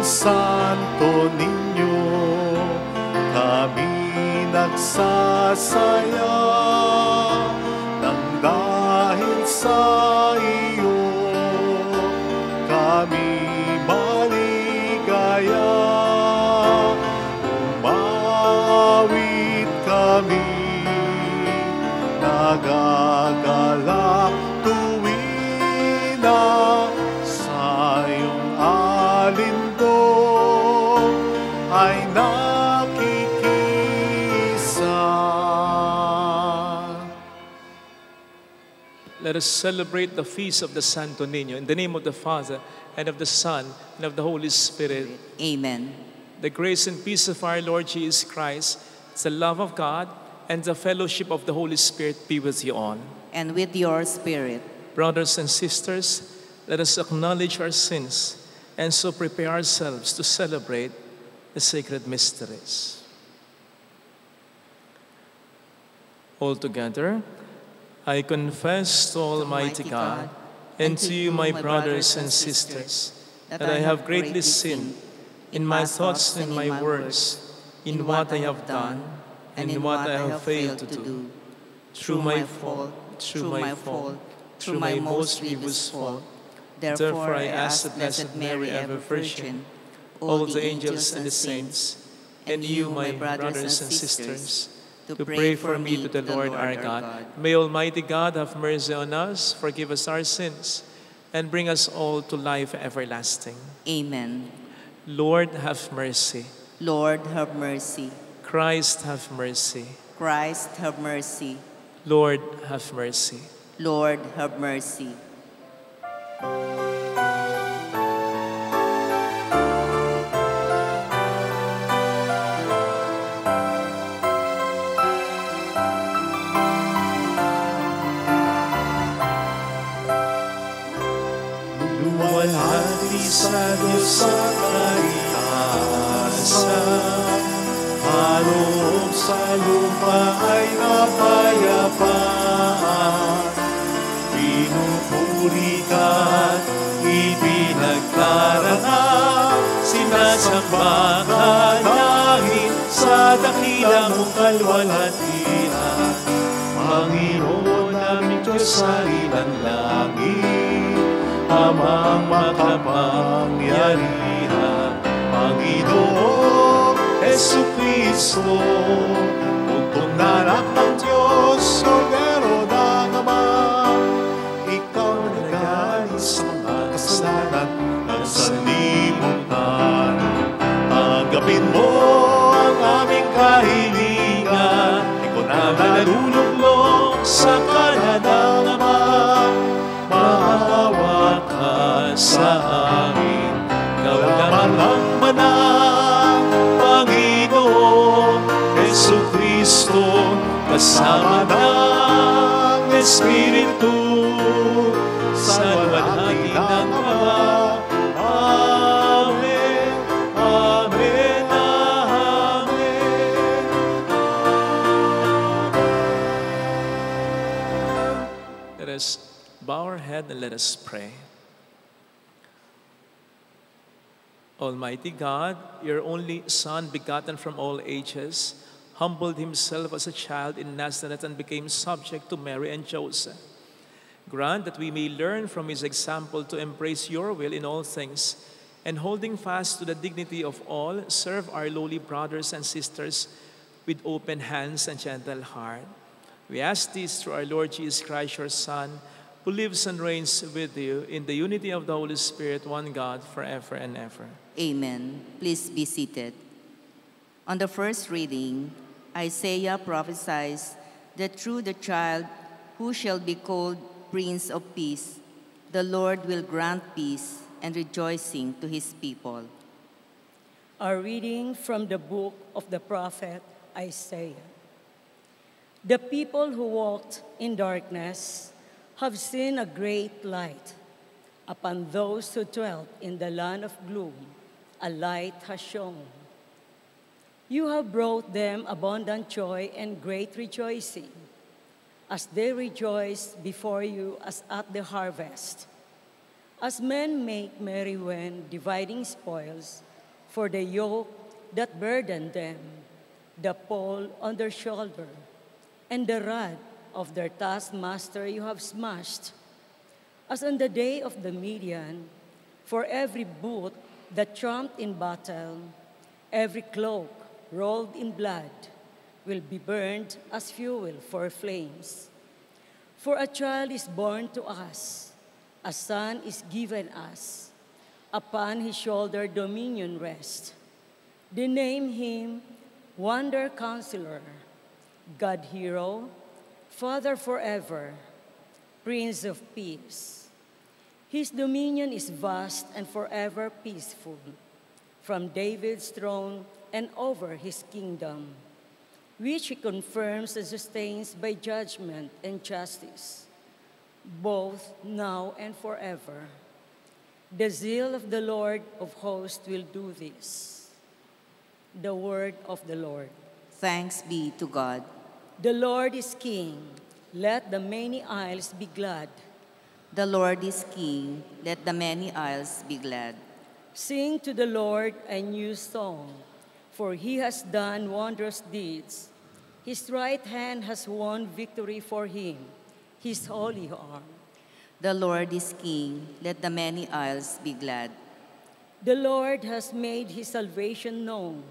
Santo Niño, kami nagsasaya nang dahil sa iyo kami maligaya. Umawit kami, nagagalak tuwing na sa iyong alindog ay nakikisa. Let us celebrate the feast of the Santo Niño in the name of the Father, and of the Son, and of the Holy Spirit. Amen. The grace and peace of our Lord Jesus Christ, the love of God, and the fellowship of the Holy Spirit be with you all. And with your spirit. Brothers and sisters, let us acknowledge our sins and so prepare ourselves to celebrate the sacred mysteries. All together, I confess to Almighty God and to you, my brothers and sisters, that I have greatly sinned in my thoughts and my words, in what I have done and in what I have failed to do. Through my fault, through my most grievous fault. Therefore I ask the Blessed Mary, ever Virgin, all the angels and the saints, and you, my brothers and sisters, to pray for me to the Lord our God. May Almighty God have mercy on us, forgive us our sins, and bring us all to life everlasting. Amen. Lord, have mercy. Lord, have mercy. Christ, have mercy. Christ, have mercy. Lord, have mercy. Lord, have mercy. Luwalhati sa Diyos sa kalikasan, aloob sa lupa ay napayapaan. Pinupuri ka't ipinagdarasal, sinasamba ka dahil sa dakila mong kalwalhatian. Panginoon naming Diyos sa ilang langit, Amang makapangyarihan, Panginoong Jesucristo, bugtong na anak ng Diyos, Kordero ng Ama. Ikaw na nagaling sa mga kasalanan ng sanlibutan. Tanggapin mo ang aming kahilingan, ikaw na naluluklok sa kanan ng Ama. Maawa ka sa amin, gawin ang manang Panginoong Jesucristo, kasama ng Espiritu, sa luwalhati ng Ama. Amen, Amen, Amen. Let us bow our head and let us pray. Almighty God, your only Son, begotten from all ages, humbled himself as a child in Nazareth and became subject to Mary and Joseph. Grant that we may learn from his example to embrace your will in all things, and holding fast to the dignity of all, serve our lowly brothers and sisters with open hands and gentle heart. We ask this through our Lord Jesus Christ, your Son, who lives and reigns with you in the unity of the Holy Spirit, one God, forever and ever. Amen. Please be seated. On the first reading, Isaiah prophesies that through the child who shall be called Prince of Peace, the Lord will grant peace and rejoicing to his people. A reading from the book of the prophet Isaiah. The people who walked in darkness have seen a great light. Upon those who dwelt in the land of gloom, a light has shone. You have brought them abundant joy and great rejoicing, as they rejoice before you as at the harvest. As men make merry when dividing spoils, for the yoke that burdened them, the pole on their shoulder, and the rod of their taskmaster you have smashed. As on the day of the Midian, for every boot that tramped in battle, every cloak rolled in blood will be burned as fuel for flames. For a child is born to us, a son is given us. Upon his shoulder dominion rests. They name him Wonder Counselor, God Hero, Father forever, Prince of Peace. His dominion is vast and forever peaceful, from David's throne and over his kingdom, which he confirms and sustains by judgment and justice, both now and forever. The zeal of the Lord of hosts will do this. The word of the Lord. Thanks be to God. The Lord is King. Let the many isles be glad. The Lord is King. Let the many isles be glad. Sing to the Lord a new song, for he has done wondrous deeds. His right hand has won victory for him, his holy arm. The Lord is King. Let the many isles be glad. The Lord has made his salvation known.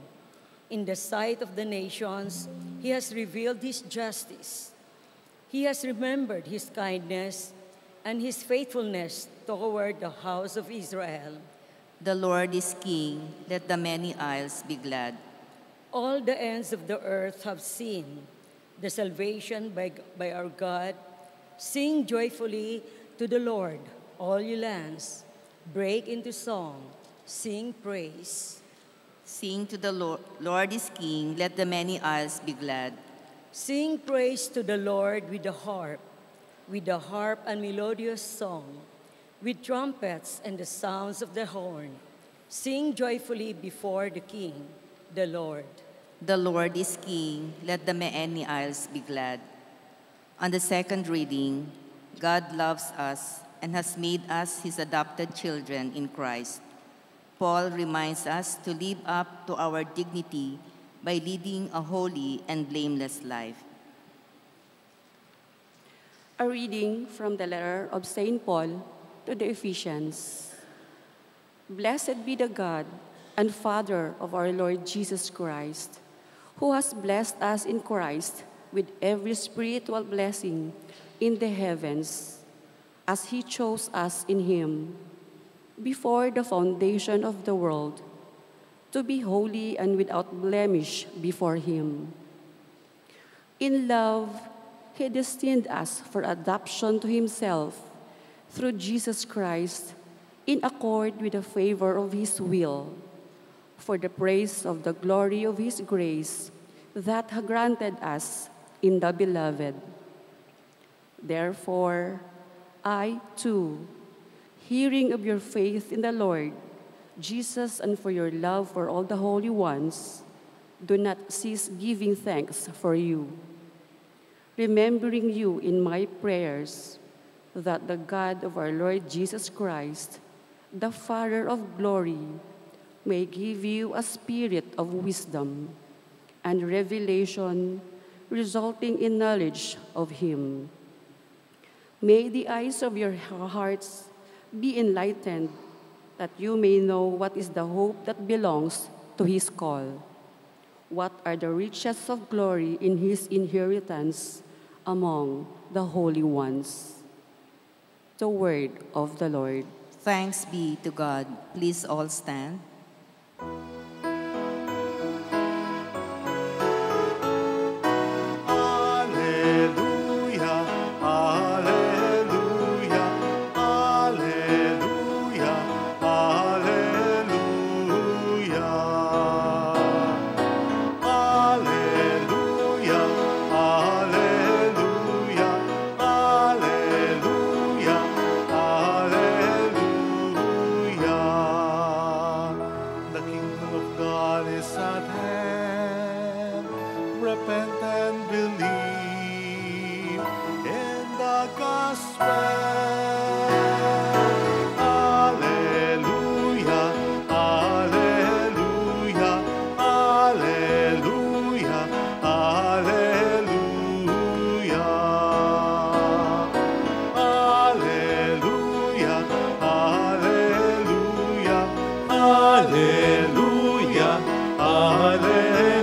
In the sight of the nations, he has revealed his justice. He has remembered his kindness and his faithfulness toward the house of Israel. The Lord is King. Let the many isles be glad. All the ends of the earth have seen the salvation by our God. Sing joyfully to the Lord, all you lands. Break into song, sing praise. Sing to the Lord. Lord is King. Let the many isles be glad. Sing praise to the Lord with the harp and melodious song, with trumpets and the sounds of the horn. Sing joyfully before the King, the Lord. The Lord is King. Let the many isles be glad. On the second reading, God loves us and has made us his adopted children in Christ. Paul reminds us to live up to our dignity by leading a holy and blameless life. A reading from the letter of St. Paul to the Ephesians. Blessed be the God and Father of our Lord Jesus Christ, who has blessed us in Christ with every spiritual blessing in the heavens, as he chose us in him before the foundation of the world, to be holy and without blemish before him. In love, he destined us for adoption to himself through Jesus Christ, in accord with the favor of his will, for the praise of the glory of his grace that he granted us in the Beloved. Therefore, I too, hearing of your faith in the Lord Jesus and for your love for all the holy ones, do not cease giving thanks for you, remembering you in my prayers, that the God of our Lord Jesus Christ, the Father of glory, may give you a spirit of wisdom and revelation resulting in knowledge of him. May the eyes of your hearts be enlightened, that you may know what is the hope that belongs to his call, what are the riches of glory in his inheritance among the holy ones. The word of the Lord. Thanks be to God. Please all stand. Alleluia, alleluia, alleluia, alleluia. Alleluia, alleluia, alleluia, alleluia. The kingdom of God is at hand. Repent and believe in the gospel. Alleluia, alleluia, alleluia, alleluia. Alleluia, alleluia, alleluia, alleluia.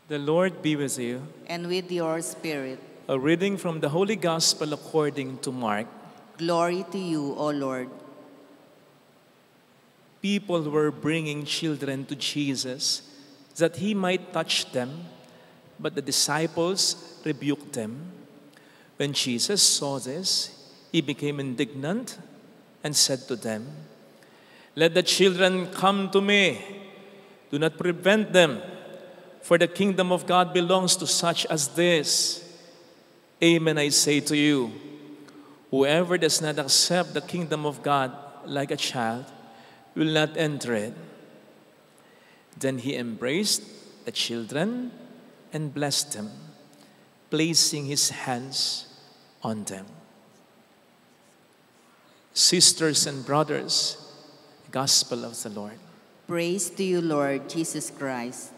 The Lord be with you. And with your spirit, A reading from the Holy Gospel according to Mark. glory to you, O Lord. People were bringing children to Jesus that he might touch them, but the disciples rebuked them. When Jesus saw this, he became indignant and said to them, "Let the children come to me. Do not prevent them, for the kingdom of God belongs to such as this. Amen, I say to you, whoever does not accept the kingdom of God like a child will not enter it." Then he embraced the children and blessed them, placing his hands on them. Sisters and brothers, the Gospel of the Lord. Praise to you, Lord Jesus Christ.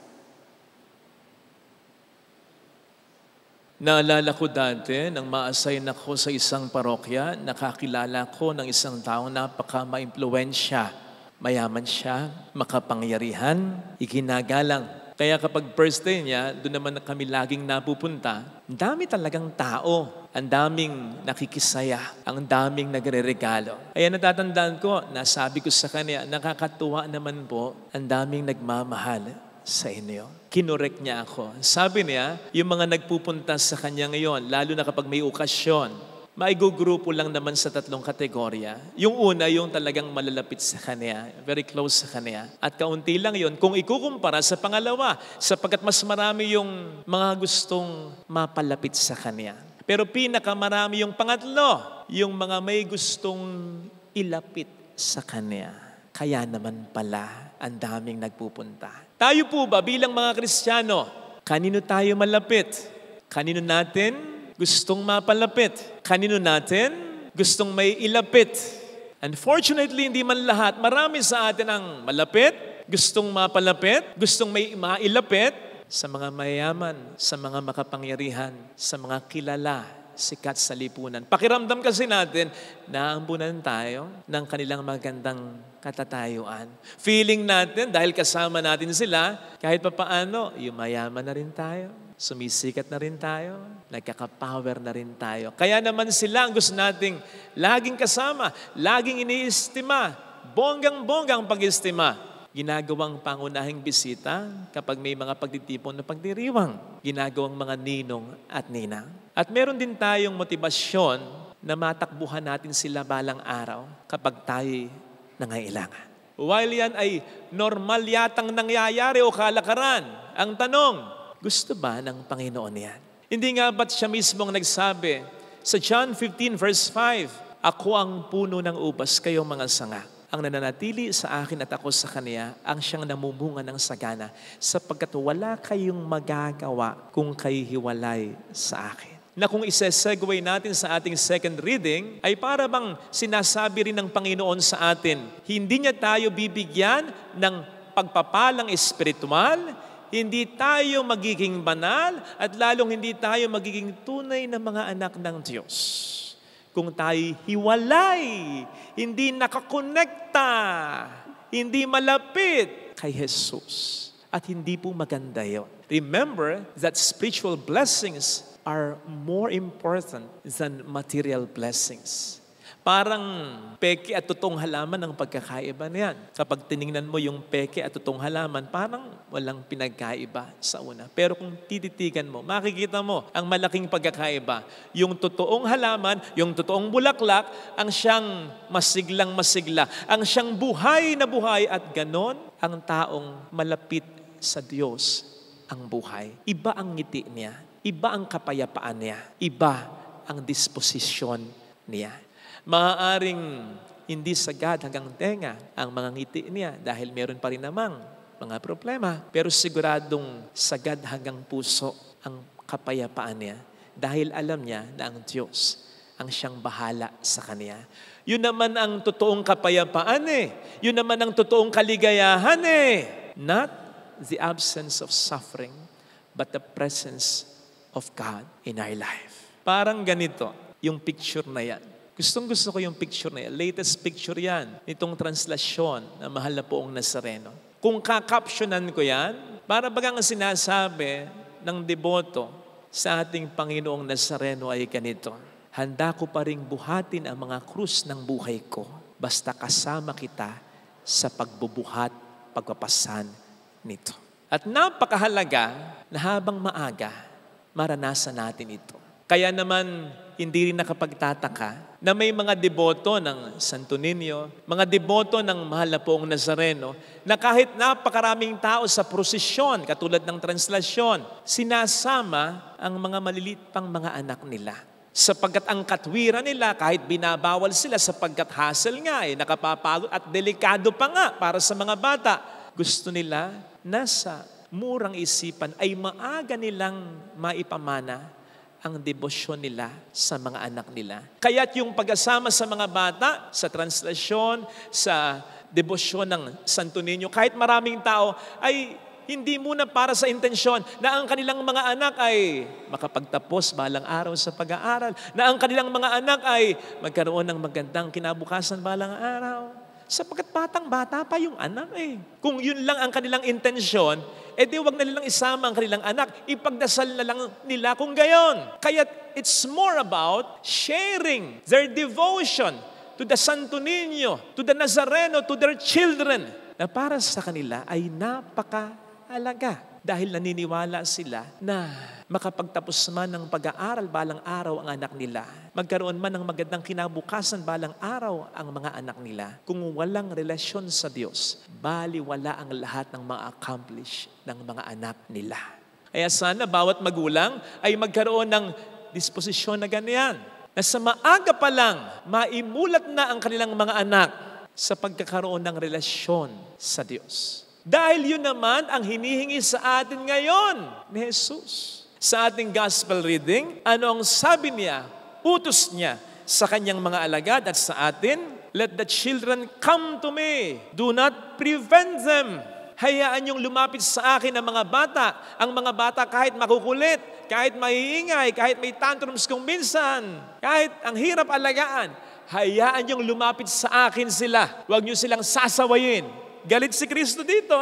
Naalala ko dati, nang ma-assign ako sa isang parokya, nakakilala ko ng isang taong napaka-maimpluwensya. Mayaman siya, makapangyarihan, iginagalang. Kaya kapag birthday niya, doon naman kami laging napupunta. Ang dami talagang tao, ang daming nakikisaya, ang daming nagre-regalo. Kaya natatandaan ko, nasabi ko sa kanya, nakakatuwa naman po, ang daming nagmamahal sa inyo. Kinorek niya ako. Sabi niya, yung mga nagpupunta sa kanya ngayon, lalo na kapag may okasyon, maigugrupo lang naman sa 3 kategorya. Yung una, yung talagang malalapit sa kanya, very close sa kanya. At kaunti lang yun kung ikukumpara sa pangalawa, sapagkat mas marami yung mga gustong mapalapit sa kanya. Pero pinakamarami yung pangatlo, yung mga may gustong ilapit sa kanya. Kaya naman pala, ang daming nagpupunta. Tayo po ba bilang mga Kristiyano, kanino tayo malapit? Kanino natin gustong mapalapit? Kanino natin gustong may ilapit? Unfortunately, hindi man lahat. Marami sa atin ang malapit, gustong mapalapit, gustong may mailapit sa mga mayayaman, sa mga makapangyarihan, sa mga kilala, sikat sa lipunan. Pakiramdam kasi natin, naambunan tayo ng kanilang magandang katatayuan. Feeling natin, dahil kasama natin sila, kahit papaano, yumayaman na rin tayo, sumisikat na rin tayo, nagkakapower na rin tayo. Kaya naman sila ang gusto nating laging kasama, laging iniistima, bonggang-bonggang pag-istima. Ginagawang pangunahing bisita kapag may mga pagtitipon na pagdiriwang. Ginagawang mga ninong at ninang. At meron din tayong motibasyon na matakbuhan natin sila balang araw kapag tayo nangailangan. While yan ay normal yatang nangyayari o kalakaran, ang tanong, gusto ba ng Panginoon yan? Hindi nga ba't siya mismo ang nagsabi sa John 15 verse 5, "Ako ang puno ng ubas, kayo mga sanga. Ang nananatili sa akin at ako sa kanya, ang siyang namumunga ng sagana, sapagkat wala kayong magagawa kung kayo hiwalay sa akin." Na kung isa-segue natin sa ating second reading, ay para bang sinasabi rin ng Panginoon sa atin, hindi niya tayo bibigyan ng pagpapalang espiritual, hindi tayo magiging banal at lalong hindi tayo magiging tunay na mga anak ng Diyos. Kung tayo hiwalay, hindi nakakonekta, hindi malapit kay Jesus. At hindi po maganda yun. Remember that spiritual blessings are more important than material blessings. Parang peke at totoong halaman ang pagkakaiba niyan. Kapag tiningnan mo yung peke at totoong halaman, parang walang pinagkaiba sa una. Pero kung tititigan mo, makikita mo ang malaking pagkakaiba. Yung totoong halaman, yung totoong bulaklak, ang siyang masiglang-masigla, ang siyang buhay na buhay at ganon ang taong malapit sa Diyos ang buhay. Iba ang ngiti niya, iba ang kapayapaan niya, iba ang disposisyon niya. Maaaring hindi sagad hanggang tenga ang mga ngiti niya dahil meron pa rin namang mga problema. Pero siguradong sagad hanggang puso ang kapayapaan niya dahil alam niya na ang Diyos ang siyang bahala sa kanya. Yun naman ang totoong kapayapaan Yun naman ang totoong kaligayahan Not the absence of suffering, but the presence of God in our life. Parang ganito yung picture na yan. Gustong-gusto ko yung picture na yan. Latest picture yan, nitong translasyon na Mahal na Poong Nazareno. Kung kakapsyonan ko yan, para bagang sinasabi ng deboto sa ating Panginoong Nazareno ay ganito, handa ko pa ring buhatin ang mga krus ng buhay ko, basta kasama kita sa pagbubuhat, pagpapasan nito. At napakahalaga na habang maaga, maranasan natin ito. Kaya naman, hindi rin nakapagtataka na may mga deboto ng Santo Niño, mga deboto ng Mahal na Poong Nazareno, na kahit napakaraming tao sa prosesyon, katulad ng translasyon, sinasama ang mga maliliit pang mga anak nila. Sapagkat ang katwiran nila, kahit binabawal sila sapagkat hassle nga nakapapagod at delikado pa nga para sa mga bata, gusto nila nasa murang isipan ay maaga nilang maipamana ang debosyon nila sa mga anak nila. Kaya't yung pag-asama sa mga bata, sa translasyon, sa debosyon ng Santo Niño, kahit maraming tao, ay hindi muna para sa intensyon na ang kanilang mga anak ay makapagtapos balang araw sa pag-aaral, na ang kanilang mga anak ay magkaroon ng magandang kinabukasan balang araw. Sapagkat batang-bata pa yung anak Kung yun lang ang kanilang intensyon, di wag na nilang isama ang kanilang anak. Ipagdasal na lang nila kung gayon. Kaya it's more about sharing their devotion to the Santo Niño, to the Nazareno, to their children, na para sa kanila ay napakahalaga. Dahil naniniwala sila na makapagtapos man ng pag-aaral balang araw ang anak nila, magkaroon man ng magandang kinabukasan balang araw ang mga anak nila, kung walang relasyon sa Diyos, baliwala ang lahat ng ma-accomplish ng mga anak nila. Kaya sana bawat magulang ay magkaroon ng disposisyon na ganyan, na sa maaga pa lang, maimulat na ang kanilang mga anak sa pagkakaroon ng relasyon sa Diyos. Dahil yun naman ang hinihingi sa atin ngayon ni Jesus. Sa ating gospel reading, ano ang sabi niya, utos niya sa kanyang mga alagad at sa atin, let the children come to me. Do not prevent them. Hayaan yung lumapit sa akin ang mga bata. Ang mga bata kahit makukulit, kahit maiingay, kahit may tantrums kung minsan, kahit ang hirap alagaan, hayaan yung lumapit sa akin sila. Huwag niyo silang sasawayin. Galit si Kristo dito,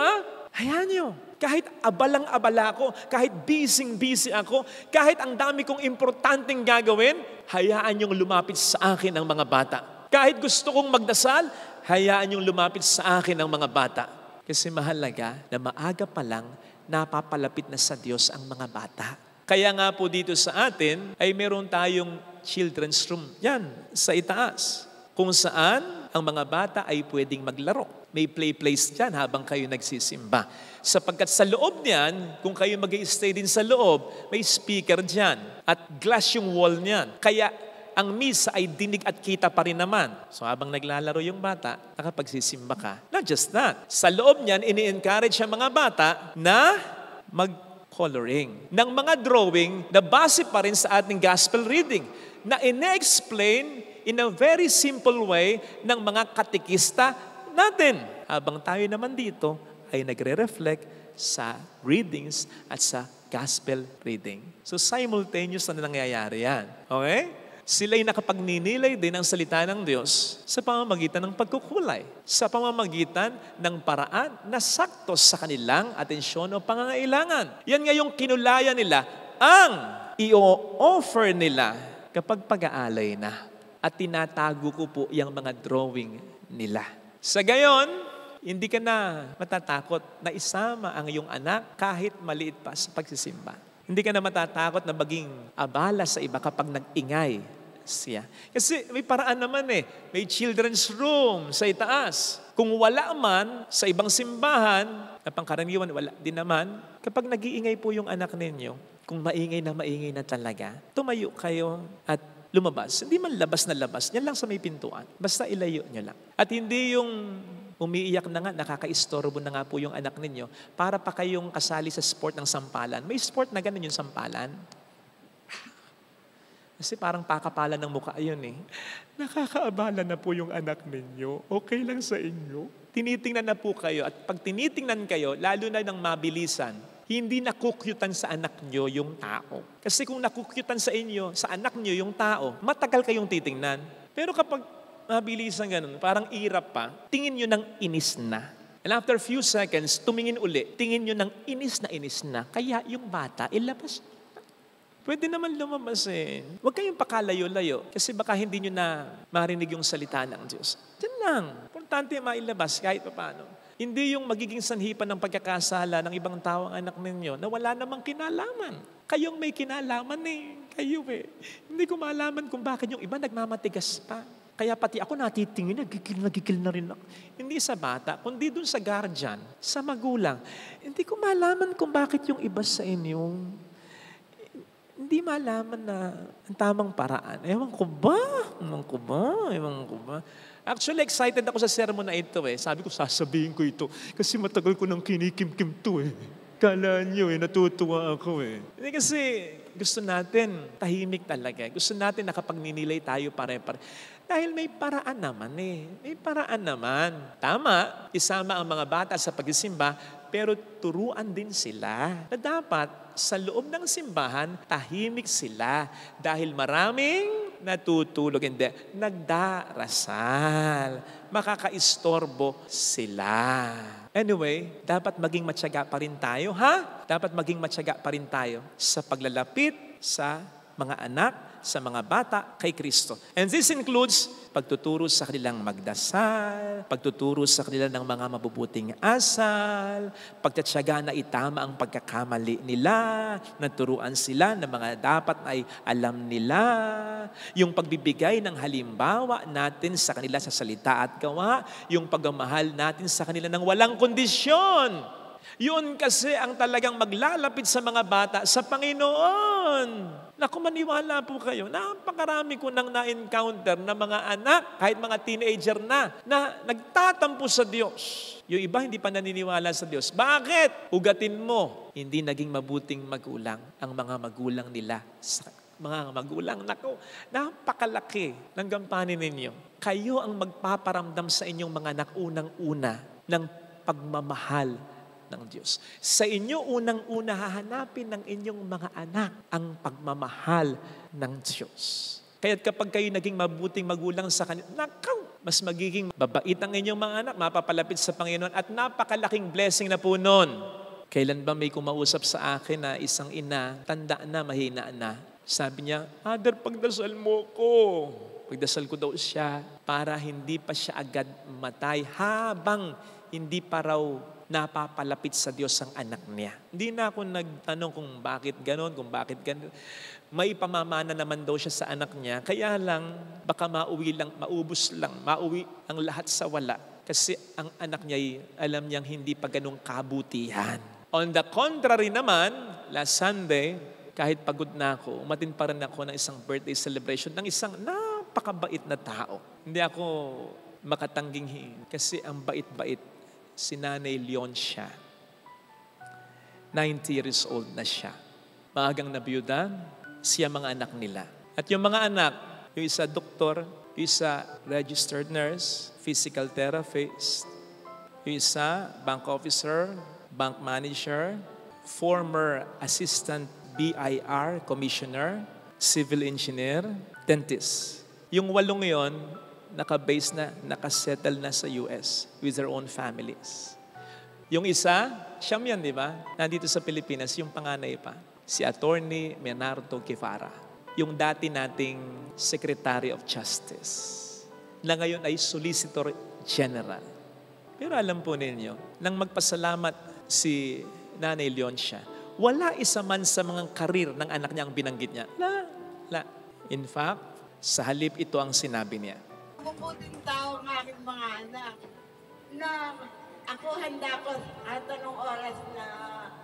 Hayaan niyo. Kahit abalang-abala ako, kahit busy-busy ako, kahit ang dami kong importanteng gagawin, hayaan niyong lumapit sa akin ang mga bata. Kahit gusto kong magdasal, hayaan niyong lumapit sa akin ang mga bata. Kasi mahalaga na maaga pa lang, napapalapit na sa Diyos ang mga bata. Kaya nga po dito sa atin, ay meron tayong children's room. Yan, sa itaas. Kung saan ang mga bata ay pwedeng maglaro. May play place dyan habang kayo nagsisimba. Sapagkat sa loob niyan, kung kayo mag-i-stay din sa loob, may speaker dyan. At glass yung wall niyan. Kaya ang misa ay dinig at kita pa rin naman. So habang naglalaro yung bata, nakapagsisimba ka. Not just that. Sa loob niyan, ini-encourage ang mga bata na mag-coloring. Ng mga drawing na base pa rin sa ating gospel reading. Na ine-explain in a very simple way ng mga katekista natin. Habang tayo naman dito ay nagre-reflect sa readings at sa gospel reading. So simultaneous na nangyayari yan. Okay? Sila'y nakapagninilay din ang salita ng Diyos sa pamamagitan ng pagkukulay, sa pamamagitan ng paraan na sakto sa kanilang atensyon o pangangailangan. Yan nga yung kinulayan nila, ang i-offer nila kapag pag-aalay na. At tinatago ko po yung mga drawing nila. Sa gayon, hindi ka na matatakot na isama ang iyong anak kahit maliit pa sa pagsisimba. Hindi ka na matatakot na maging abala sa iba kapag nag-ingay siya. Kasi may paraan naman May children's room sa itaas. Kung wala man sa ibang simbahan, na pangkaraniwan wala din naman, kapag nag-iingay po yung anak ninyo, kung maingay na talaga, tumayo kayo at lumabas. Hindi man labas na labas, yan lang sa may pintuan. Basta ilayo nyo lang. At hindi yung umiiyak na nga, nakaka-istorbo na nga po yung anak ninyo para pa kayong kasali sa sport ng sampalan. May sport na ganun yung sampalan. Kasi parang pakapalan ng mukha yun Nakakaabala na po yung anak ninyo. Okay lang sa inyo. Tinitingnan na po kayo. At pag tinitingnan kayo, lalo na ng mabilisan, hindi nakukyutan sa anak nyo yung tao. Kasi kung nakukyutan sa inyo, sa anak nyo yung tao, matagal kayong titingnan. Pero kapag mabilisan ganun, parang irap pa, tingin nyo ng inis na. And after a few seconds, tumingin uli, tingin nyo ng inis na. Kaya yung bata, ilabas. Pwede naman lumabas Huwag kayong pakalayo-layo kasi baka hindi nyo na marinig yung salita ng Diyos. Diyan lang. Importante mailabas kahit paano. Hindi yung magiging sanhipan ng pagkakasala ng ibang tao ang anak ninyo na wala namang kinalaman. Kayong may kinalaman Kayo Hindi ko malaman kung bakit yung iba nagmamatigas pa. Kaya pati ako natitingin, nagigil na rin ako. Hindi sa bata, kundi dun sa guardian, sa magulang. Hindi ko malaman kung bakit yung iba sa inyong hindi malaman na ang tamang paraan. Ewan ko ba? Actually, excited ako sa sermon na ito Sabi ko, sasabihin ko ito. Kasi matagal ko nang kinikim-kim to Kala nyo natutuwa ako Hindi kasi gusto natin tahimik talaga. Gusto natin nakapagninilay tayo pare-pare. Dahil may paraan naman May paraan naman. Tama, isama ang mga bata sa pagsisimba, pero turuan din sila na dapat sa loob ng simbahan, tahimik sila dahil maraming natutulog. Hindi, nagdarasal. Makakaistorbo sila. Anyway, dapat maging matyaga pa rin tayo, Dapat maging matyaga pa rin tayo sa paglalapit sa mga anak, sa mga bata kay Kristo. And this includes pagtuturo sa kanilang magdasal, pagtuturo sa kanila ng mga mabubuting asal, pagtatyaga na itama ang pagkakamali nila, naturuan sila ng mga dapat ay alam nila, yung pagbibigay ng halimbawa natin sa kanila sa salita at gawa, yung pagmamahal natin sa kanila ng walang kondisyon. Yun kasi ang talagang maglalapit sa mga bata sa Panginoon. Naku, maniwala po kayo, napakarami ko nang na-encounter na mga anak, kahit mga teenager na nagtatampo sa Diyos. Yung iba hindi pa naniniwala sa Diyos. Bakit? Ugatin mo, hindi naging mabuting magulang ang mga magulang nila sa mga magulang. Naku, napakalaki ng gampanin ninyo. Kayo ang magpaparamdam sa inyong mga anak unang-una ng pagmamahal ng Diyos. Sa inyo, unang-una hahanapin ng inyong mga anak ang pagmamahal ng Diyos. Kaya't kapag kayo naging mabuting magulang sa kanila, mas magiging babait ang inyong mga anak, mapapalapit sa Panginoon at napakalaking blessing na po nun. Kailan ba may kumausap sa akin na isang ina, tanda na, mahina na. Sabi niya, Father, pagdasal mo ko. Pagdasal ko daw siya para hindi pa siya agad matay habang hindi pa raw napapalapit sa Diyos ang anak niya. Hindi na ako nagtanong kung bakit ganon, kung bakit ganon. May pamamana naman daw siya sa anak niya. Kaya lang, baka maubos lang, mauwi ang lahat sa wala. Kasi ang anak niya, alam niyang hindi pa ganong kabutihan. On the contrary naman, last Sunday, kahit pagod na ako, umatin pa rin ako ng isang birthday celebration ng isang napakabait na tao. Hindi ako makatangging kasi ang bait-bait. Si Nanay Leoncia. 90 years old na siya. Maagang nabiyuda, siya mga anak nila. At yung mga anak, yung isa doktor, yung isa registered nurse, physical therapist, yung isa bank officer, bank manager, former assistant BIR commissioner, civil engineer, dentist. Yung 8 yon, naka-base na, nakasettle na sa US with their own families. Yung isa, siyam yan, di ba? Nandito sa Pilipinas, yung panganay pa, si Attorney Menardo Guevara, yung dati nating Secretary of Justice, na ngayon ay Solicitor General. Pero alam po ninyo, nang magpasalamat si Nanay Leoncia, wala isa man sa mga karir ng anak niya ang binanggit niya. La. In fact, sa halip ito ang sinabi niya. Mabuting tao ng aking mga anak na ako handa ko at anong oras na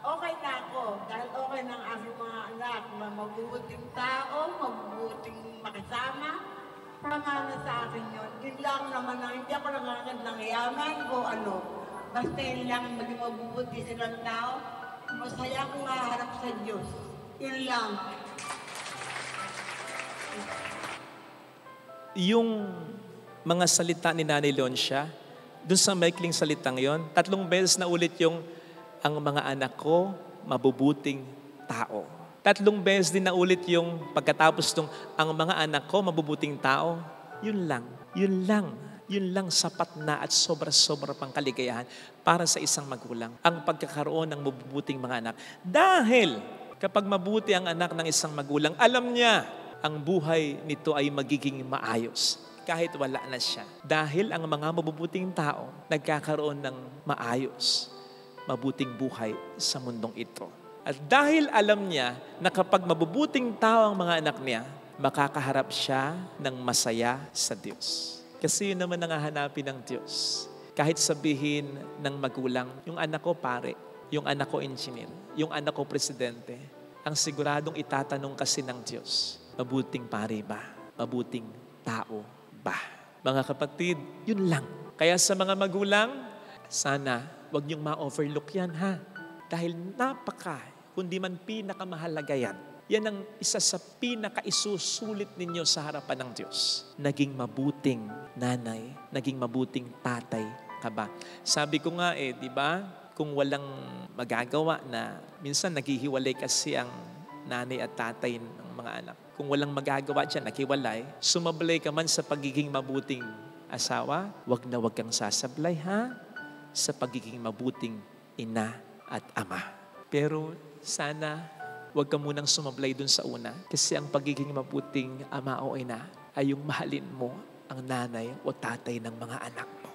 okay na ako dahil okay ng aking mga anak na mabubuting tao, mabubuting makasama. Tama na sa akin yun. Yun lang naman na hindi ako nangangad ng yaman o ano. Basta yun lang maging mabubuti silang tao. Masaya akong haharap sa Diyos. Yun lang. Yung mga salita ni Nanay Leoncia, dun sa maikling salitang yon, 3 beses na ulit yung ang mga anak ko, mabubuting tao. 3 beses din na ulit yung pagkatapos nung ang mga anak ko, mabubuting tao. Yun lang sapat na at sobra-sobra pang kaligayahan para sa isang magulang. Ang pagkakaroon ng mabubuting mga anak. Dahil kapag mabuti ang anak ng isang magulang, alam niya ang buhay nito ay magiging maayos kahit wala na siya. Dahil ang mga mabubuting tao nagkakaroon ng maayos, mabuting buhay sa mundong ito. At dahil alam niya na kapag mabubuting tao ang mga anak niya, makakaharap siya ng masaya sa Diyos. Kasi yun naman ang hahanapin ng Diyos. Kahit sabihin ng magulang, yung anak ko pare, yung anak ko engineer, yung anak ko presidente, ang siguradong itatanong kasi ng Diyos, mabuting pare ba? Mabuting tao ba? Mga kapatid, yun lang. Kaya sa mga magulang, sana wag niyong ma-overlook yan ha. Dahil kundi man pinakamahalaga yan. Yan ang isa sa pinaka-isusulit ninyo sa harapan ng Diyos. Naging mabuting nanay, naging mabuting tatay ka ba? Sabi ko nga di ba, kung walang magagawa na, minsan naghihiwalay kasi ang nanay at tatay ng mga anak. Kung walang magagawa dyan, nakiwalay, sumablay ka man sa pagiging mabuting asawa, wag na wag kang sasablay ha, sa pagiging mabuting ina at ama. Pero sana wag ka munang sumablay dun sa una. Kasi ang pagiging mabuting ama o ina ay yung mahalin mo ang nanay o tatay ng mga anak mo.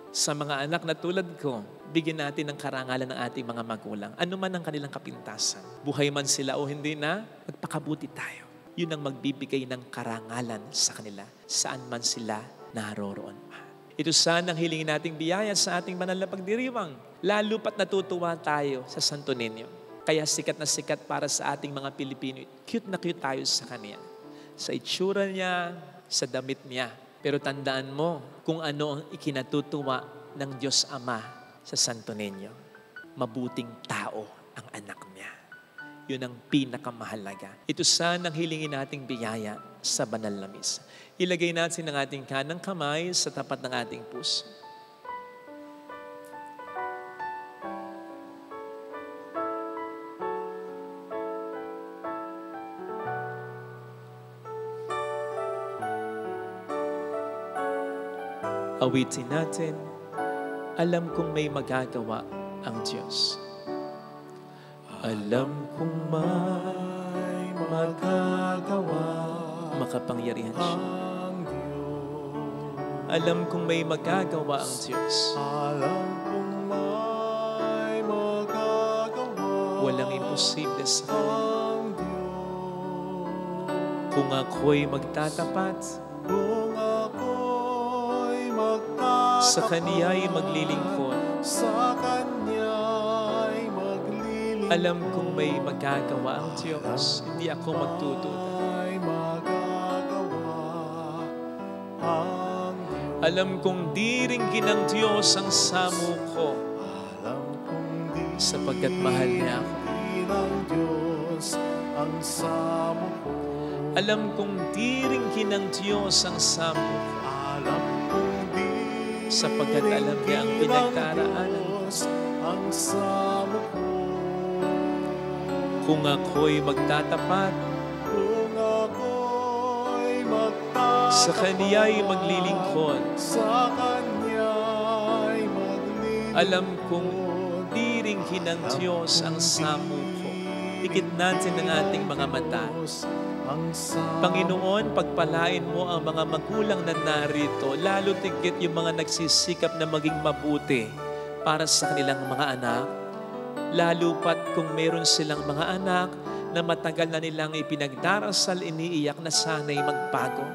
Sa mga anak na tulad ko, bigyan natin ng karangalan ng ating mga magulang. Ano man ang kanilang kapintasan. Buhay man sila o hindi na, magpakabuti tayo. Yun ang magbibigay ng karangalan sa kanila. Saan man sila naroroon pa. Ito sana ang hilingin nating biyaya sa ating banal na pagdiriwang. Lalo pat natutuwa tayo sa Santo Niño. Kaya sikat na sikat para sa ating mga Pilipino. Cute na cute tayo sa Kanya. Sa itsura niya, sa damit niya. Pero tandaan mo kung ano ang ikinatutuwa ng Diyos Ama sa Santo Niño. Mabuting tao ang anak niya. Yun ang pinakamahalaga. Ito sana ang hilingin nating biyaya sa banal na misa. Ilagay natin ang ating kanang kamay sa tapat ng ating puso. Awitin natin, alam kong may magagawa ang Diyos. Alam kong may magagawa, makapangyarihan siya. Alam kong may magagawa ang Diyos. Alam kong may magagawa Walang imposible sa Kanya. ang Diyos. Kung ako'y magtatapat, Kung ako'y magtatapat sa Kaniya'y maglilingkod, sa Kanya'y maglilingkod, alam kong may magagawa ang Diyos. Hindi ako magtutuwa. may magagawa ang Diyos. Alam kong di ringgin ng Diyos ang samo ko, Alam kong di sapagkat mahal niya ako. ng Diyos ang samo ko. Alam kong di ringgin ng Diyos ang samo ko, Alam kong di sapagkat alam niya ang pinagdaraanan ko. Diyos ang samo ko. Kung ako'y magtatapat, Kung ako'y magtatapat, sa Kaniya'y maglilingkod, sa Kanya'y maglilingkod, alam kong diringhin ng Diyos ang samo ko. Dikit natin ang ating mga mata. ang samo Panginoon, pagpalain mo ang mga magulang na narito, lalo tigit yung mga nagsisikap na maging mabuti para sa kanilang mga anak. Lalo pat kung meron silang mga anak na matagal na nilang ipinagdarasal, iniiyak na sana'y magbago.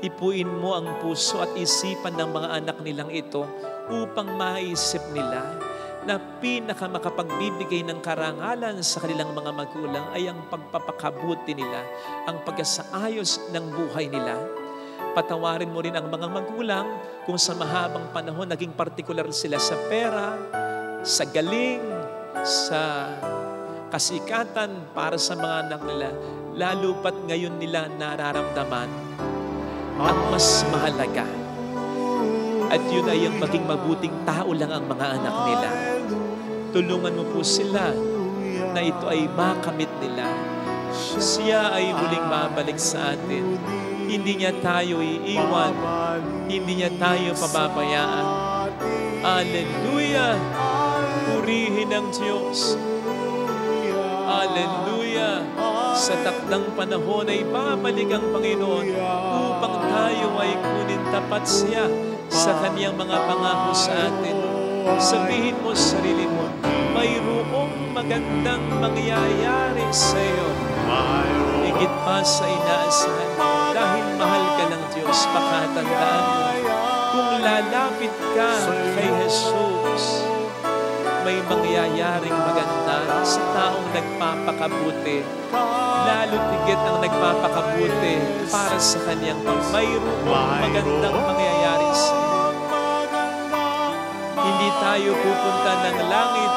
Ipuin mo ang puso at isipan ng mga anak nilang ito upang maisip nila na pinakamakapagbibigay ng karangalan sa kanilang mga magulang ay ang pagpapakabuti nila, ang pagsaayos ng buhay nila. Patawarin mo rin ang mga magulang kung sa mahabang panahon naging partikular sila sa pera, sa galing, sa kasikatan para sa mga anak nila, lalo pat ngayon nila nararamdaman ang mas mahalaga. At yun ay ang maging mabuting tao lang ang mga anak nila. Tulungan mo po sila na ito ay makamit nila. Siya ay muling babalik sa atin. Hindi niya tayo iiwan. Hindi niya tayo pababayaan. Hallelujah! Purihin ang Diyos. Hallelujah! Sa takdang panahon ay babalik ang Panginoon upang tayo ay kunin tapat siya sa Kaniyang mga pangako sa atin. Sabihin mo sa sarili mo, mayroong magandang mangyayari sa iyo. Higit pa sa inaasahan mo, dahil mahal ka ng Diyos, pakatandaan mo, kung lalapit ka kay Jesus, may mangyayaring maganda sa taong nagpapakabuti. Lalo tigit ang nagpapakabuti para sa kanyang mayroong magandang mangyayari sa iyo. Hindi tayo pupunta ng langit,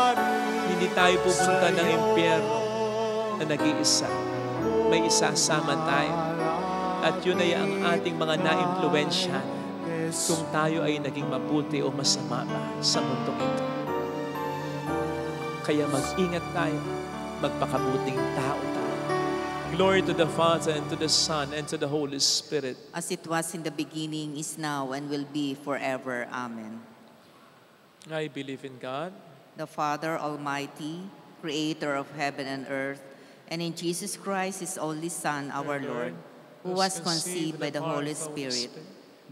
hindi tayo pupunta ng impyerno na nag-iisa. May isasama tayo. At yun ay ang ating mga na-impluwensyahan kung tayo ay naging mabuti o masama ba sa mundong ito. Kaya mag-ingat tayo, magpakabuting tao tayo. Glory to the Father, and to the Son, and to the Holy Spirit. As it was in the beginning, is now, and will be forever. Amen. I believe in God, The Father Almighty, creator of heaven and earth, and in Jesus Christ, his only Son, our Lord, who was conceived by the Holy Spirit,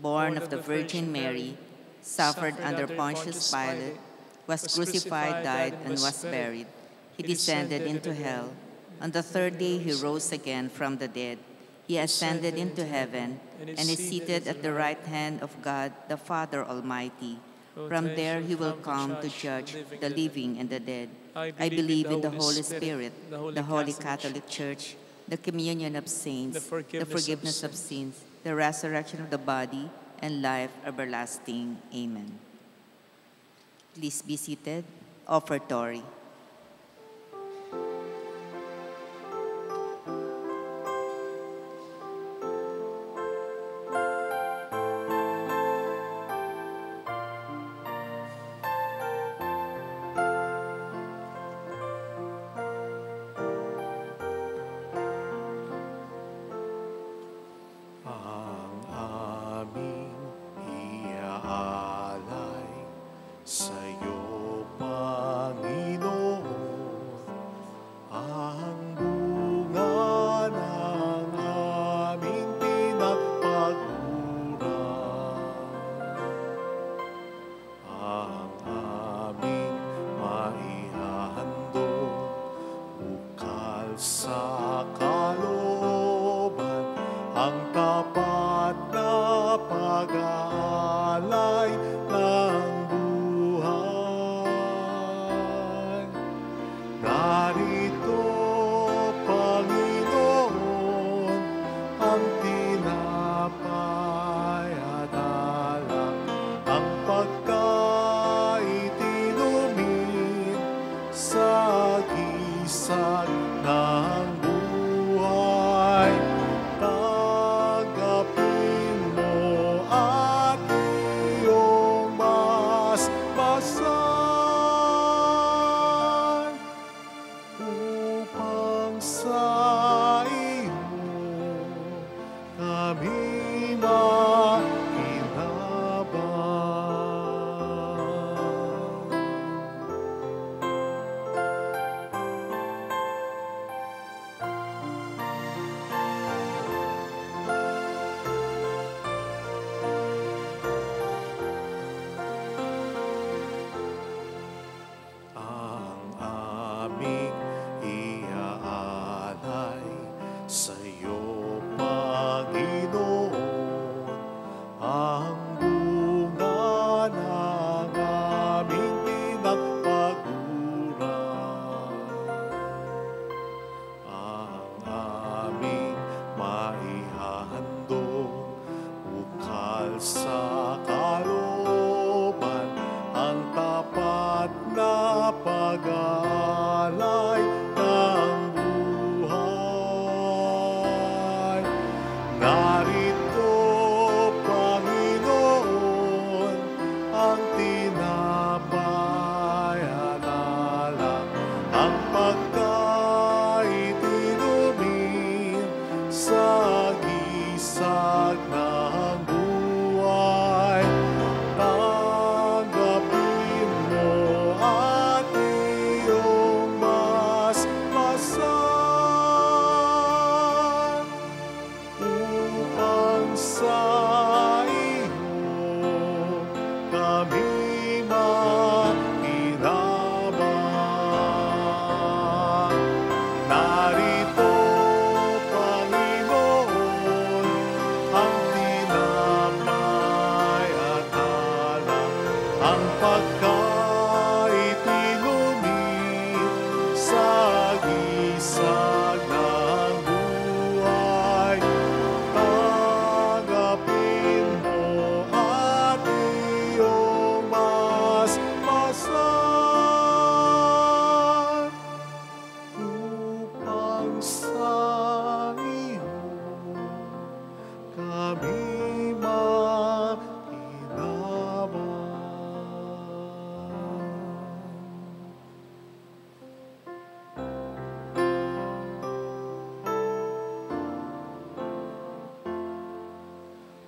born of the Virgin Mary, suffered under Pontius Pilate, was crucified, died, and was buried. He descended into hell. On the third day, he rose again from the dead. He ascended into heaven and is seated at the right hand of God, the Father Almighty. From there, he will come to judge the living and the dead. I believe in the Holy Spirit, the Holy Catholic Church, the communion of saints, the forgiveness of sins, the resurrection of the body, and life everlasting. Amen. Please be seated. Offertory. ang aming iaalay sa'yo, Panginoon, ang bunga ng aming pinagpaguran, ang aming maihahandog, bukal sa kalooban, ang tapat na pag-aalay ng buhay. Narito, Panginoon, ang tinapay at alak, ang pagkain inumin sa gisag ng buhay. Tanggapin mo at iyong alay ng buhay. Narito, Panginoon, ang tinapay at alak, ang pagkain inumin sa gisag ng buhay. Tanggapin mo at iyong masmasan upang sa iyo kami makinabang. Narito, Panginoon, ang tinapay at alak, ang pagkain inumin sa gisag ng buhay. Tanggapin mo at iyong masmasan upang sa iyo kami makinabang.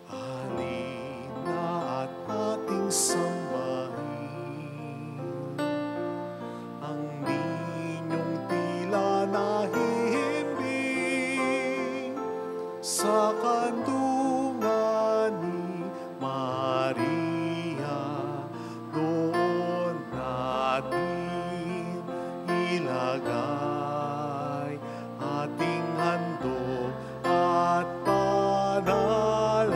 Halina at ating sambahin ang ninyong tila nahihimbing sa kandungan ni Maria. Doon natin ilagay ating handog at panalangin.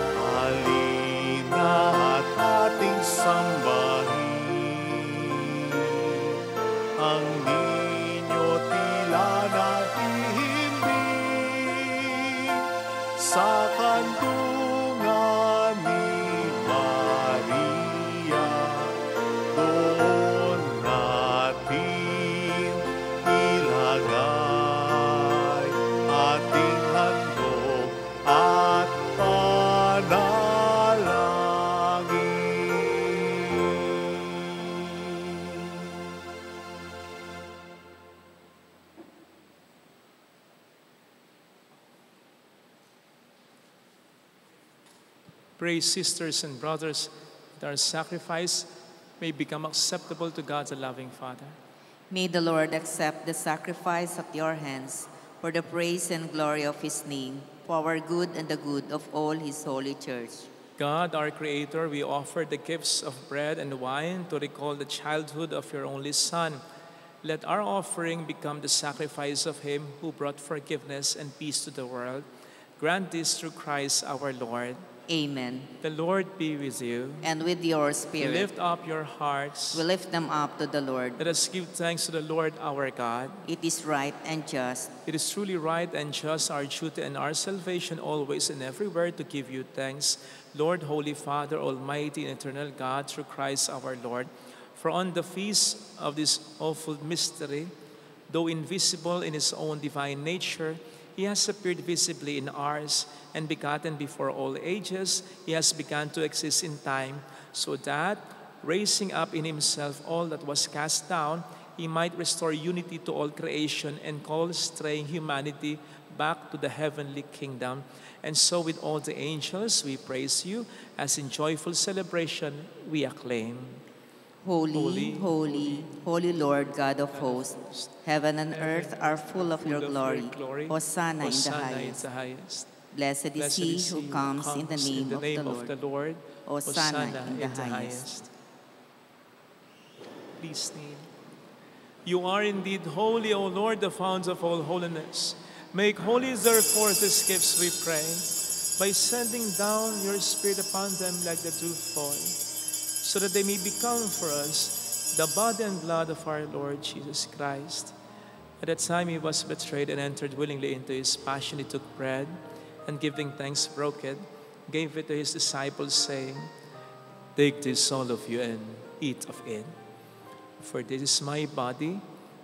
Halina at ating sambahin ang ninyo tila nahihimbing sa kandungan ni Maria. Doon natin ilagay ating handog at panalangin. Pray, sisters and brothers, that our sacrifice may become acceptable to God, the loving Father. May the Lord accept the sacrifice of your hands for the praise and glory of his name, for our good and the good of all his holy church. God, our Creator, we offer the gifts of bread and wine to recall the childhood of your only Son. Let our offering become the sacrifice of him who brought forgiveness and peace to the world. Grant this through Christ our Lord. Amen. The Lord be with you. And with your spirit, Lift up your hearts. we lift them up to the Lord. Let us give thanks to the Lord our God. It is right and just, It is truly right and just, our duty and our salvation, always and everywhere to give you thanks, Lord, Holy Father, Almighty and eternal God, through Christ our Lord. For on the feast of this awful mystery, though invisible in his own divine nature, he has appeared visibly in ours, and begotten before all ages, he has begun to exist in time, so that, raising up in himself all that was cast down, he might restore unity to all creation and call straying humanity back to the heavenly kingdom. And so with all the angels we praise you, as in joyful celebration we acclaim. Holy, holy, holy Lord God of hosts, heaven and earth are full of your glory. Hosanna in the highest. Blessed is he who comes in the name of the Lord. Hosanna in the highest. Please kneel. You are indeed holy, O Lord, the fount of all holiness. Make holy, therefore, these gifts, we pray, by sending down your Spirit upon them like the dewfall, so that they may become for us the body and blood of our Lord Jesus Christ. At that time he was betrayed and entered willingly into his passion. He took bread, and giving thanks, broke it, gave it to his disciples, saying, "Take this, all of you, and eat of it. For this is my body,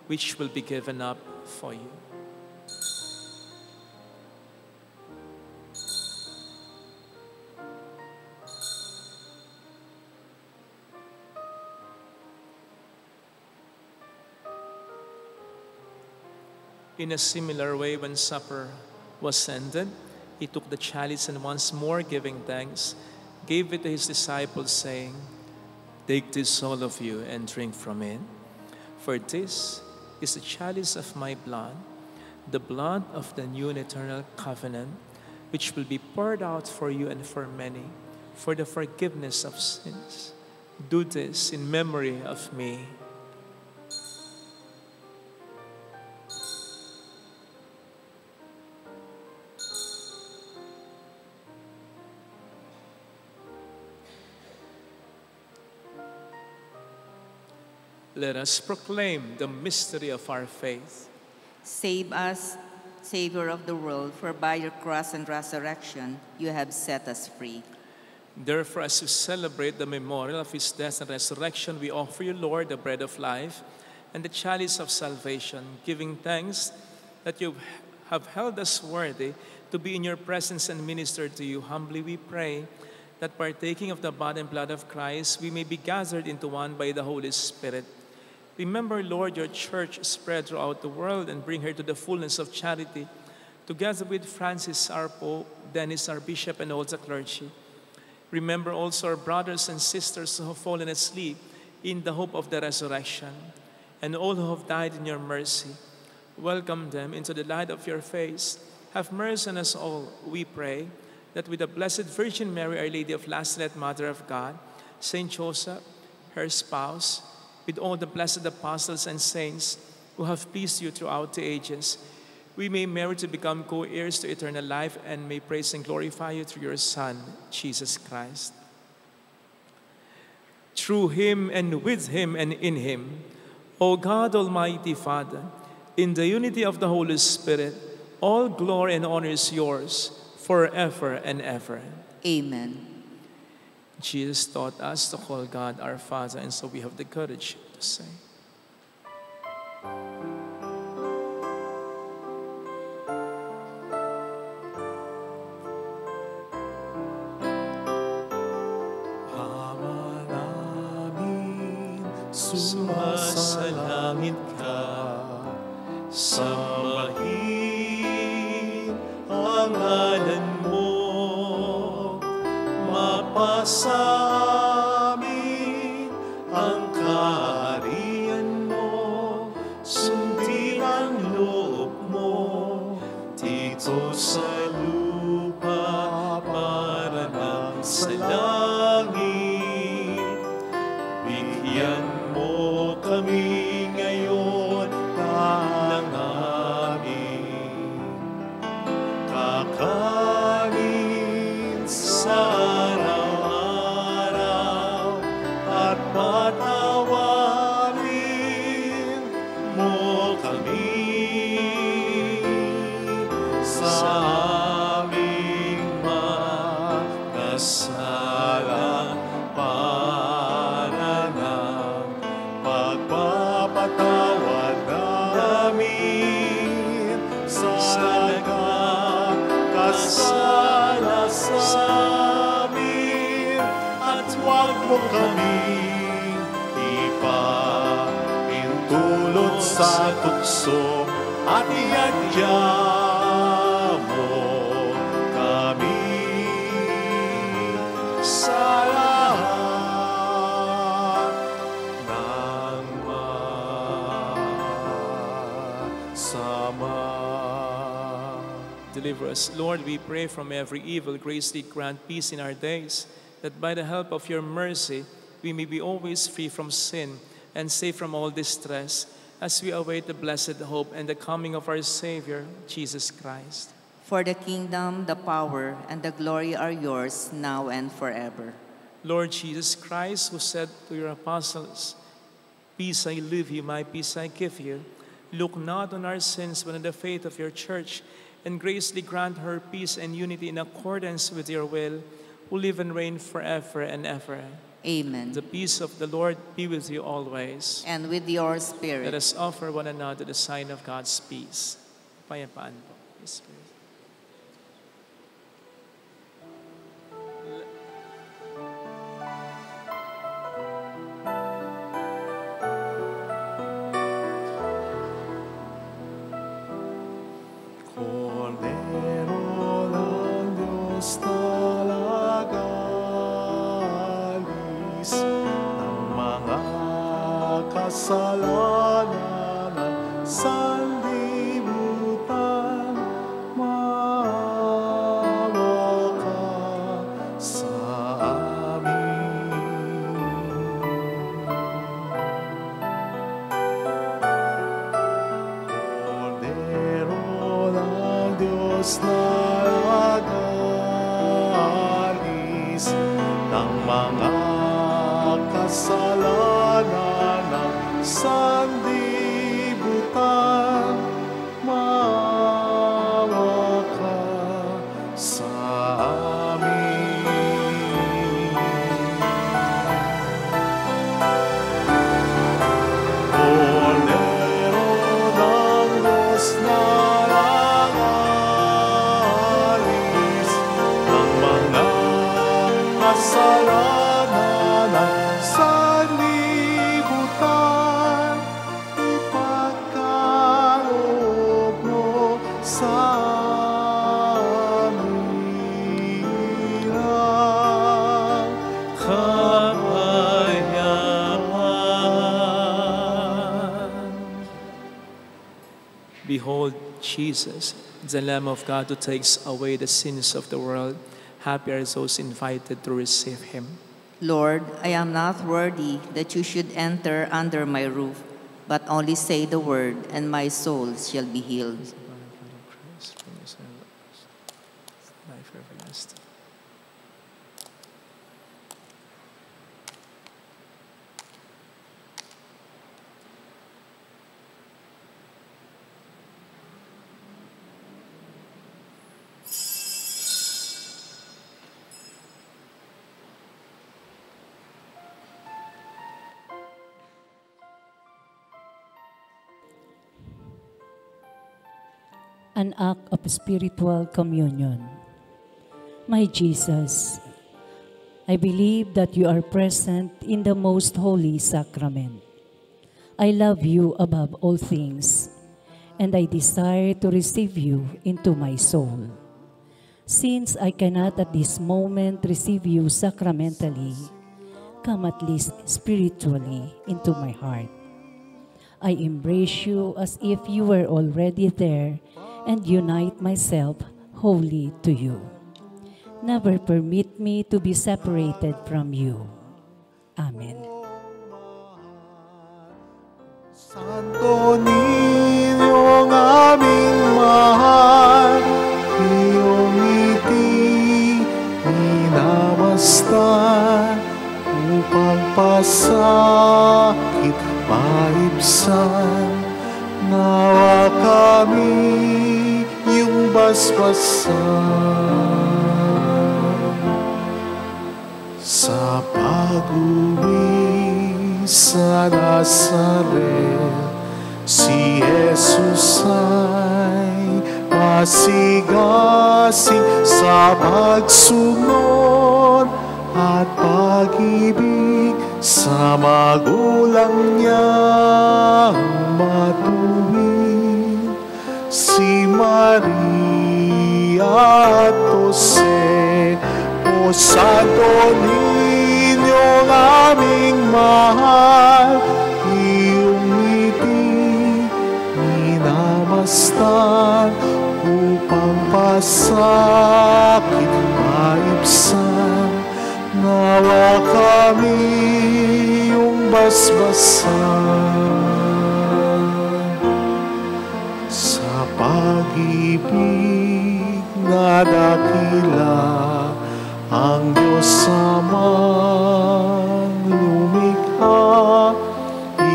which will be given up for you." In a similar way, when supper was ended, he took the chalice and once more giving thanks, gave it to his disciples, saying, "Take this, all of you, and drink from it. For this is the chalice of my blood, the blood of the new and eternal covenant, which will be poured out for you and for many, for the forgiveness of sins. Do this in memory of me." Let us proclaim the mystery of our faith. Save us, Savior of the world, for by your cross and resurrection you have set us free. Therefore, as we celebrate the memorial of his death and resurrection, we offer you, Lord, the bread of life and the chalice of salvation, giving thanks that you have held us worthy to be in your presence and minister to you. Humbly we pray that partaking of the body and blood of Christ, we may be gathered into one by the Holy Spirit. Remember, Lord, your church spread throughout the world and bring her to the fullness of charity, together with Francis, our Pope, Dennis, our Bishop, and all the clergy. Remember also our brothers and sisters who have fallen asleep in the hope of the resurrection, and all who have died in your mercy. Welcome them into the light of your face. Have mercy on us all, we pray, that with the Blessed Virgin Mary, Our Lady of Lazaret, Mother of God, Saint Joseph, her spouse, with all the blessed apostles and saints who have pleased you throughout the ages, we may merit to become co-heirs to eternal life and may praise and glorify you through your Son, Jesus Christ. Through him and with him and in him, O God, Almighty Father, in the unity of the Holy Spirit, all glory and honor is yours forever and ever. Amen. Jesus taught us to call God our Father, and so we have the courage to say, Ama namin, sumasalangit ka, sambahin ang ngalan mo, mapasa amin ang kaharian mo, sundin ang loob mo, dito sa lupa para ng sa langit. Bigyan mo kami ngayon ng aming kakanin sa araw-araw at patawarin mo kami sa aming mga sala para ng pagpapatawad namin sa nagkakasala sa amin, at huwag mo kaming ipahintulot sa tukso, at ihadya mo kami sa lahat ng masama. Deliver us, Lord, we pray, from every evil. Graciously grant peace in our days, that by the help of your mercy we may be always free from sin and safe from all distress, as we await the blessed hope and the coming of our Savior, Jesus Christ. For the kingdom, the power, and the glory are yours now and forever. Lord Jesus Christ, who said to your apostles, "Peace I leave you, my peace I give you," look not on our sins, but on the faith of your church, and graciously grant her peace and unity in accordance with your will, who live and reign forever and ever. Amen. The peace of the Lord be with you always. And with your spirit. Let us offer one another the sign of God's peace. Payapaan po, His Spirit. Cordero ng Diyos talaga, alis ng mga kasalanan ng sanlibutan, maawa ka sa amin. Cordero ng Diyos na nag-aalis ng mga kasalanan ng sanlibutan, maawa ka sa amin. Cordero ng Diyos na nag-aalis ng mga kasalanan ng sanlibutan, ipagkaloob mo sa amin ang kapayapaan. Behold, Jesus, the Lamb of God who takes away the sins of the world. Happy are those invited to receive him. Lord, I am not worthy that you should enter under my roof, but only say the word, and my soul shall be healed. Life everlasting. An act of spiritual communion. My Jesus, I believe that you are present in the most holy sacrament. I love you above all things, and I desire to receive you into my soul. Since I cannot at this moment receive you sacramentally, come at least spiritually into my heart. I embrace you as if you were already there and unite myself wholly to you. Never permit me to be separated from you. Amen. Santo Niñong aming mahal, iyong ngiti minamasdan upang pasakit maibsan. Nawa kami iyong basbasan sa pag-uwi sa Nazaret. Si Jesus ay masigasig sa pagsunod at pag-ibig sa magulang niyang matuwid. Si Maria at Jose, O Santo Niñong aming mahal, iyong ngiti minamasdan upang pasakit maibsan. Nawa kami iyong basbasan sa pag-ibig na dakila. Ang Diyos Amang lumikha,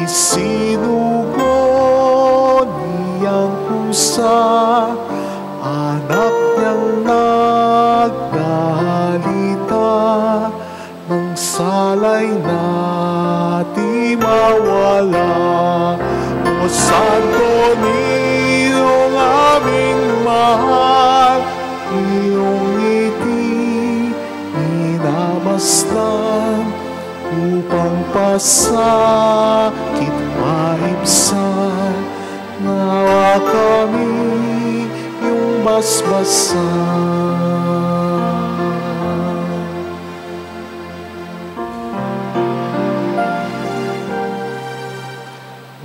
isinugo niyang pusa ang nagdalita ng salay na di mawala. O Santo Niñong aming mahal, iyong ngiti minamasdan upang pasakit maibsan. Nawa kami iyong basbasan.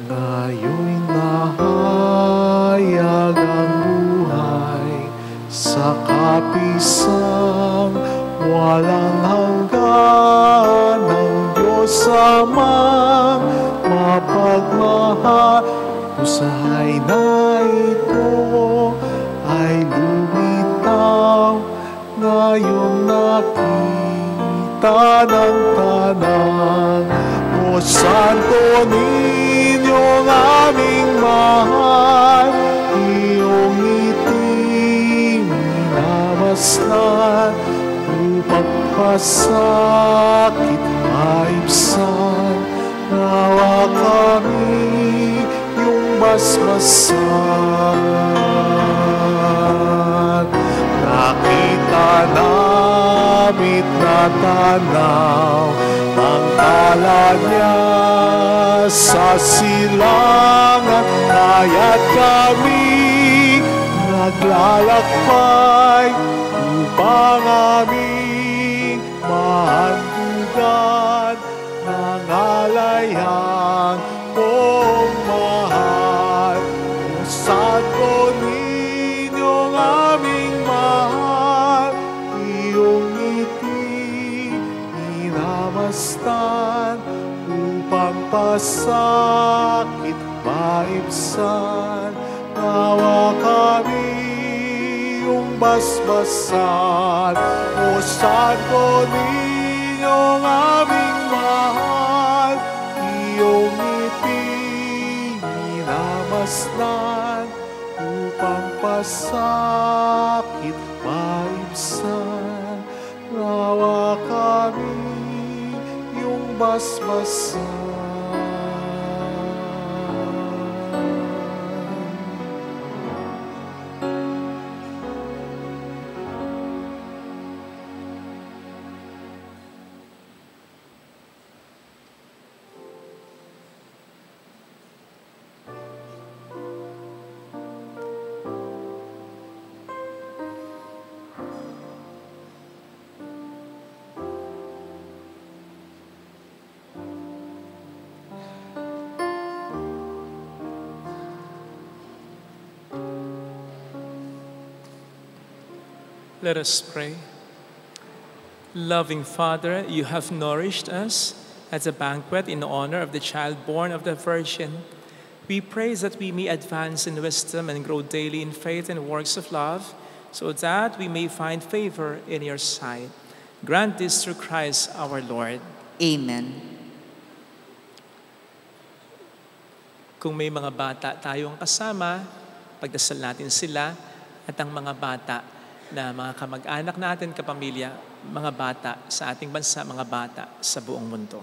Ngayon'y nahayag ang buhay sa kapisang walang hanggan ng Diyos Amang mapagmahal. Usahay na ito ay lumitaw, ngayon nakita ng tanan. O Santo Niñong aming mahal, iyong ngiti minamasdan upang pasakit maibsan. Nawa kami iyong basbasan. Nakita namit na tanaw ang tala niya sa silangan, kaya't kami naglalakbay upang aming mahandugan ng alayang kong mahal. O Santo Niñong aming mahal, iyong ngiti minamasdan upang pasakit maibsan. Nawa kami iyong basbasan. O Santo Niñong aming mahal, iyong ngiti minamasdan upang pasakit maibsan. Nawa kami iyong basbasan. Let us pray. Loving Father, you have nourished us at a banquet in honor of the child born of the Virgin. We pray that we may advance in wisdom and grow daily in faith and works of love, so that we may find favor in your sight. Grant this through Christ our Lord. Amen. Kung may mga bata tayong kasama, pagdasal natin sila at ang mga bata na mga kamag-anak natin, kapamilya, mga bata sa ating bansa, mga bata sa buong mundo.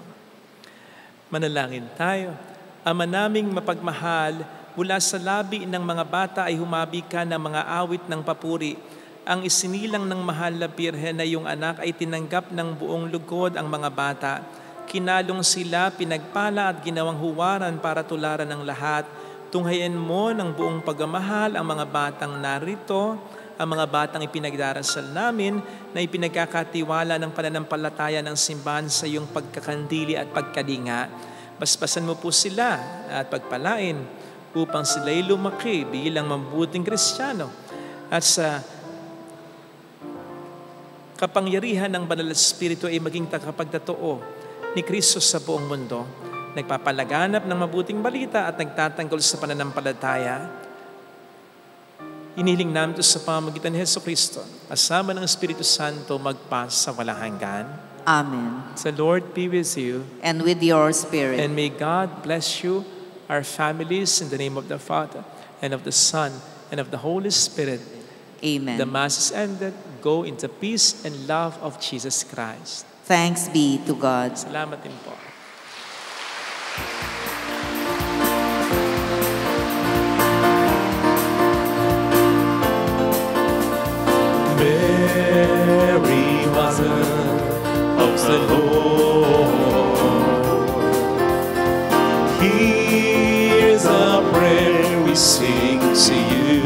Manalangin tayo. Ama naming mapagmahal, mula sa labi ng mga bata ay humabi ka ng mga awit ng papuri. Ang isinilang ng mahal na Birhen na iyong anak ay tinanggap ng buong lugod ang mga bata. Kinalong sila, pinagpala at ginawang huwaran para tularan ng lahat. Tunghayan mo ng buong pagmamahal ang mga batang narito, ang mga batang ipinagdarasal namin na ipinagkakatiwala ng pananampalataya ng simbahan sa iyong pagkakandili at pagkadinga. Basbasan mo po sila at pagpalain upang sila'y lumaki bilang mabuting Kristiyano at sa kapangyarihan ng Banal na Espiritu ay maging tagapagtotoo ni Kristo sa buong mundo, nagpapalaganap ng mabuting balita at nagtatanggol sa pananampalataya. Inihiling namin ito sa pamamagitan ni Jesucristo, kasama ng Espiritu Santo magpa sa walang hanggan. Amen. The Lord be with you. And with your spirit. And may God bless you, our families, in the name of the Father, and of the Son, and of the Holy Spirit. Amen. The Mass is ended. Go into peace and love of Jesus Christ. Thanks be to God. Salamat din po. Mary, Mother of the Lord, here's a prayer we sing to you.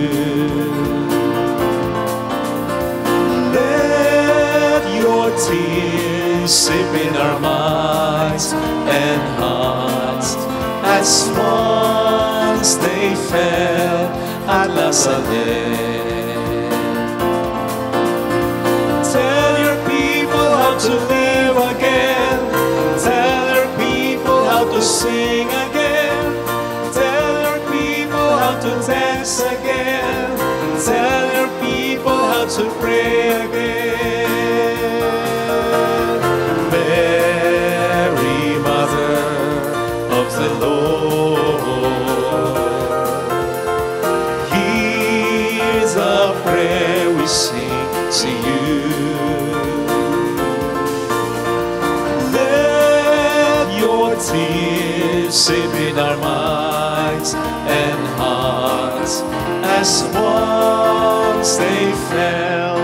Let your tears sip in our minds and hearts as once they fell at Nazareth. To live again, tell your people how to sing again, tell your people how to dance again, tell your people how to pray again. Mary, Mother of the Lord, here's a prayer we sing to you. Tears sip in our minds and hearts as once they fell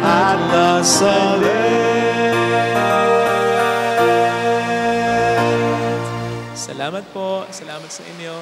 at Nazareth. Salamat po. Salamat sa inyo.